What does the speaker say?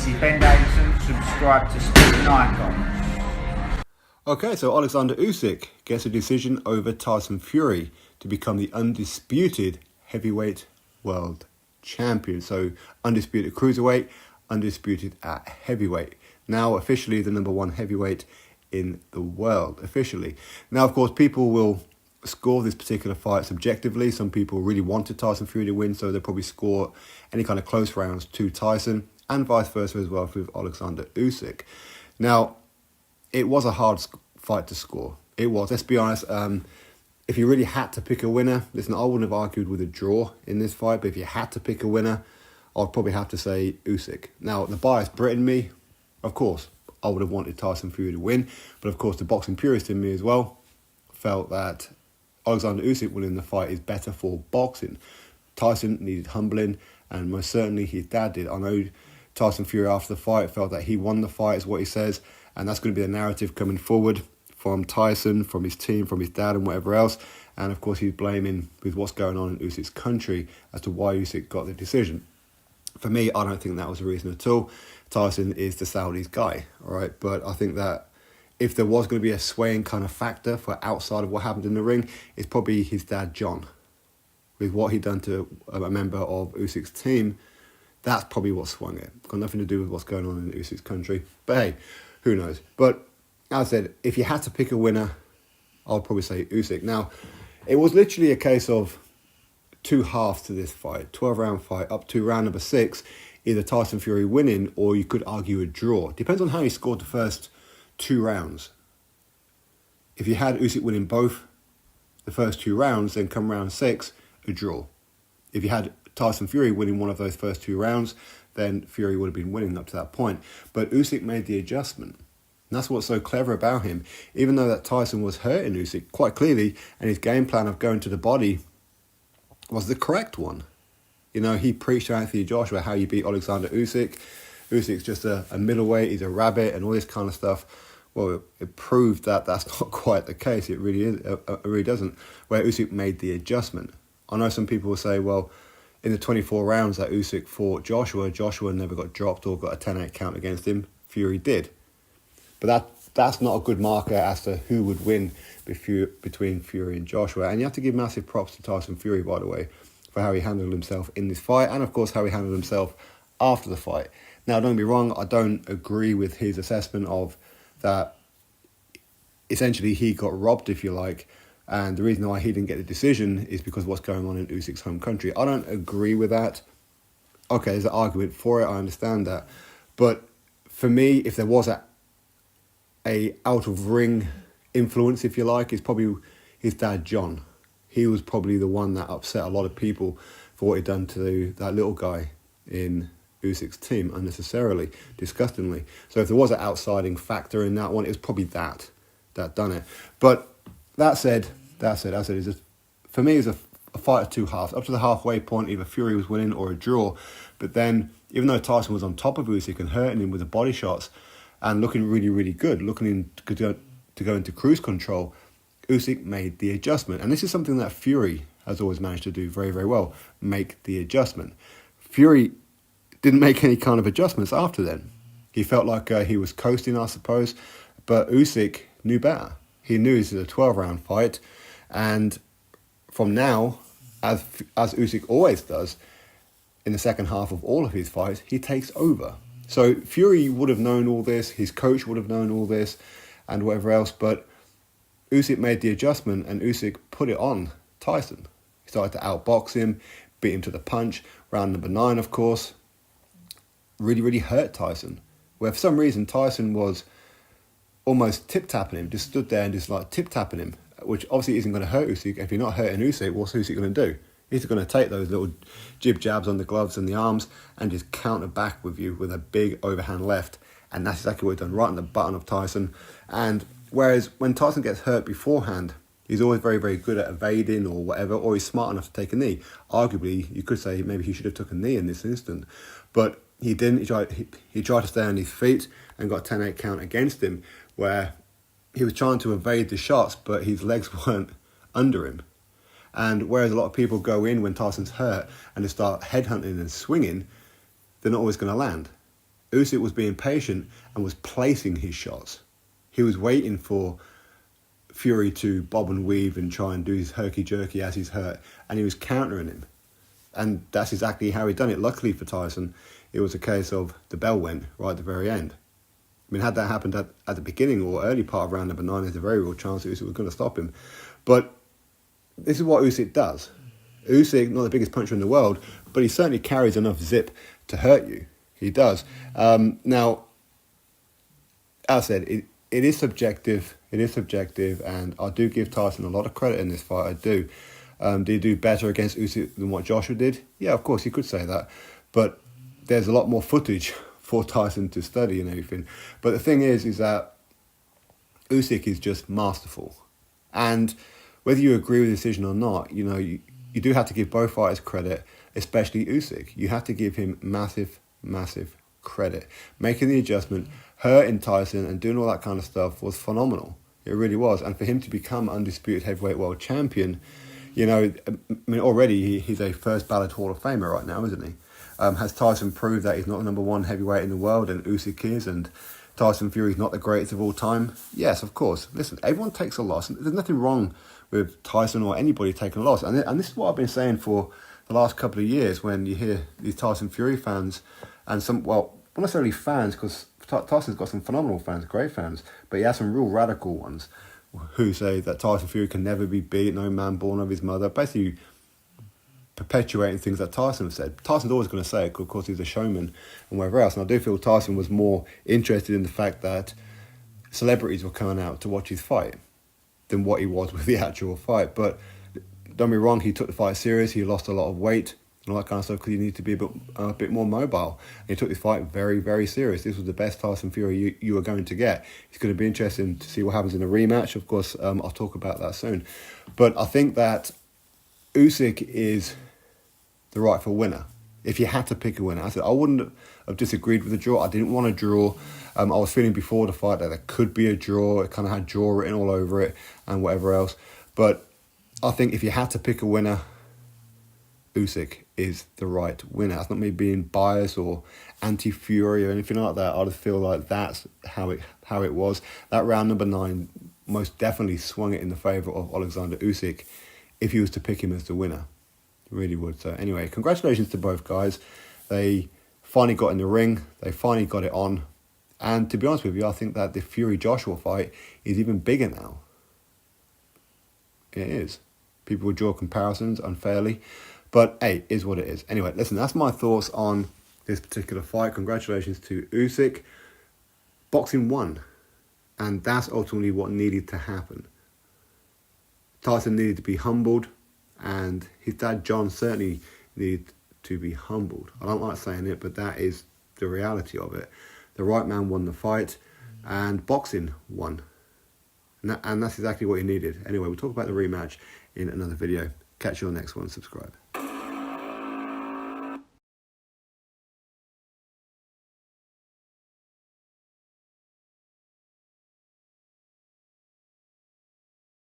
This is Ben Davison. Subscribe to Sporting Icons. Okay, so Oleksandr Usyk gets a decision over Tyson Fury to become the undisputed heavyweight world champion. So undisputed cruiserweight, undisputed at heavyweight. Now officially the number one heavyweight in the world, officially. Now, of course, people will score this particular fight subjectively. Some people really wanted Tyson Fury to win, so they'll probably score any kind of close rounds to Tyson, and vice versa as well with Oleksandr Usyk. Now, it was a hard fight to score. It was, let's be honest. If you really had to pick a winner, listen, I wouldn't have argued with a draw in this fight, but if you had to pick a winner, I'd probably have to say Usyk. Now, the biased Brit in me, of course, I would have wanted Tyson Fury to win, but of course the boxing purist in me as well felt that Oleksandr Usyk winning the fight is better for boxing. Tyson needed humbling, and most certainly his dad did. I know Tyson Fury after the fight felt that he won the fight, is what he says, and that's going to be the narrative coming forward from Tyson, from his team, from his dad and whatever else. And of course he's blaming with what's going on in Usyk's country as to why Usyk got the decision. For me, I don't think that was a reason at all. Tyson is the Saudis guy, all right? But I think that if there was going to be a swaying kind of factor for outside of what happened in the ring, it's probably his dad, John. With what he'd done to a member of Usyk's team, that's probably what swung it. Got nothing to do with what's going on in Usyk's country. But hey, who knows? But as I said, if you had to pick a winner, I would probably say Usyk. Now, it was literally a case of two halves to this fight, 12-round fight, up to round number 6, either Tyson Fury winning or you could argue a draw. Depends on how he scored the first 2 rounds. If you had Usyk winning both the first 2 rounds, then come round 6, a draw. If you had Tyson Fury winning one of those first 2 rounds, then Fury would have been winning up to that point. But Usyk made the adjustment. And that's what's so clever about him. Even though that Tyson was hurting Usyk quite clearly, and his game plan of going to the body was the correct one. You know, he preached to Anthony Joshua how you beat Oleksandr Usyk. Usyk's just a middleweight, he's a rabbit, and all this kind of stuff. Well, it proved that that's not quite the case. It really is. It really doesn't. Where Usyk made the adjustment. I know some people will say, well, in the 24 rounds that Usyk fought Joshua never got dropped or got a 10-8 count against him. Fury did. But that's not a good marker as to who would win between Fury and Joshua. And you have to give massive props to Tyson Fury, by the way, for how he handled himself in this fight, and of course how he handled himself after the fight. Now, don't get me wrong, I don't agree with his assessment of that essentially he got robbed, if you like, and the reason why he didn't get the decision is because of what's going on in Usyk's home country. I don't agree with that. Okay, there's an argument for it, I understand that. But for me, if there was a out-of-ring influence, if you like, it's probably his dad, John. He was probably the one that upset a lot of people for what he'd done to that little guy in Usyk's team unnecessarily, disgustingly. So if there was an outsiding factor in that one, it was probably that done it. But that said, for me, it's a fight of 2 halves. Up to the halfway point, either Fury was winning or a draw. But then, even though Tyson was on top of Usyk and hurting him with the body shots and looking really, really good, looking to go into cruise control, Usyk made the adjustment. And this is something that Fury has always managed to do very, very well, make the adjustment. Fury didn't make any kind of adjustments after then. He felt like he was coasting, I suppose, but Usyk knew better. He knew this is a 12-round fight, and from now, as Usyk always does, in the second half of all of his fights, he takes over. So Fury would have known all this, his coach would have known all this, and whatever else, but Usyk made the adjustment, and Usyk put it on Tyson. He started to outbox him, beat him to the punch. Round number 9, of course, really, really hurt Tyson. Where for some reason Tyson was almost tip-tapping him, just stood there and just like tip-tapping him, which obviously isn't going to hurt Usyk. If you're not hurting Usyk, what's Usyk going to do? He's going to take those little jib-jabs on the gloves and the arms and just counter back with you with a big overhand left. And that's exactly what he's done, right on the button of Tyson. And whereas when Tyson gets hurt beforehand, he's always very, very good at evading or whatever, or he's smart enough to take a knee. Arguably, you could say maybe he should have took a knee in this instant. But he didn't. He tried to stay on his feet and got a 10-8 count against him, where he was trying to evade the shots, but his legs weren't under him. And whereas a lot of people go in when Tyson's hurt and they start headhunting and swinging, they're not always going to land. Usyk was being patient and was placing his shots. He was waiting for Fury to bob and weave and try and do his herky-jerky as he's hurt, and he was countering him. And that's exactly how he done it. Luckily for Tyson, it was a case of the bell went right at the very end. I mean, had that happened at the beginning or early part of round number 9, there's a very real chance that Usyk was going to stop him. But this is what Usyk does. Usyk, not the biggest puncher in the world, but he certainly carries enough zip to hurt you. He does. Now, as I said, it is subjective. It is subjective, and I do give Tyson a lot of credit in this fight. I do. Did he do better against Usyk than what Joshua did? Yeah, of course, you could say that. But there's a lot more footage for Tyson to study and everything. But the thing is that Usyk is just masterful. And whether you agree with the decision or not, you do have to give both fighters credit, especially Usyk. You have to give him massive, massive credit. Making the adjustment, hurting Tyson and doing all that kind of stuff was phenomenal. It really was. And for him to become undisputed heavyweight world champion, already he's a first ballot Hall of Famer right now, isn't he? Has Tyson proved that he's not the number one heavyweight in the world and Usyk is, and Tyson Fury's not the greatest of all time? Yes, of course. Listen, everyone takes a loss. And there's nothing wrong with Tyson or anybody taking a loss. And this is what I've been saying for the last couple of years when you hear these Tyson Fury fans and some, well, not necessarily fans, because Tyson's got some phenomenal fans, great fans, but he has some real radical ones who say that Tyson Fury can never be beat, no man born of his mother, basically perpetuating things that Tyson said. Tyson's always going to say it, of course he's a showman and whatever else, and I do feel Tyson was more interested in the fact that celebrities were coming out to watch his fight than what he was with the actual fight. But don't be wrong, he took the fight serious, he lost a lot of weight and all that kind of stuff because he needed to be a bit more mobile. And he took this fight very, very serious. This was the best Tyson Fury you were going to get. It's going to be interesting to see what happens in a rematch. Of course, I'll talk about that soon. But I think that Usyk is the rightful winner. If you had to pick a winner, I said I wouldn't have disagreed with the draw. I didn't want a draw. I was feeling before the fight that there could be a draw. It kind of had draw written all over it and whatever else. But I think if you had to pick a winner, Usyk is the right winner. That's not me being biased or anti-Fury or anything like that. I just feel like that's how it was. That round number 9 most definitely swung it in the favour of Oleksandr Usyk if he was to pick him as the winner. It really would. So anyway, congratulations to both guys. They finally got in the ring. They finally got it on. And to be honest with you, I think that the Fury-Joshua fight is even bigger now. It is. People will draw comparisons unfairly. But hey, it is what it is. Anyway, listen, that's my thoughts on this particular fight. Congratulations to Usyk. Boxing won. And that's ultimately what needed to happen. Tyson needed to be humbled. And his dad, John, certainly needed to be humbled. I don't like saying it, but that is the reality of it. The right man won the fight. And boxing won. And that's exactly what he needed. Anyway, we'll talk about the rematch in another video. Catch you on the next one. Subscribe.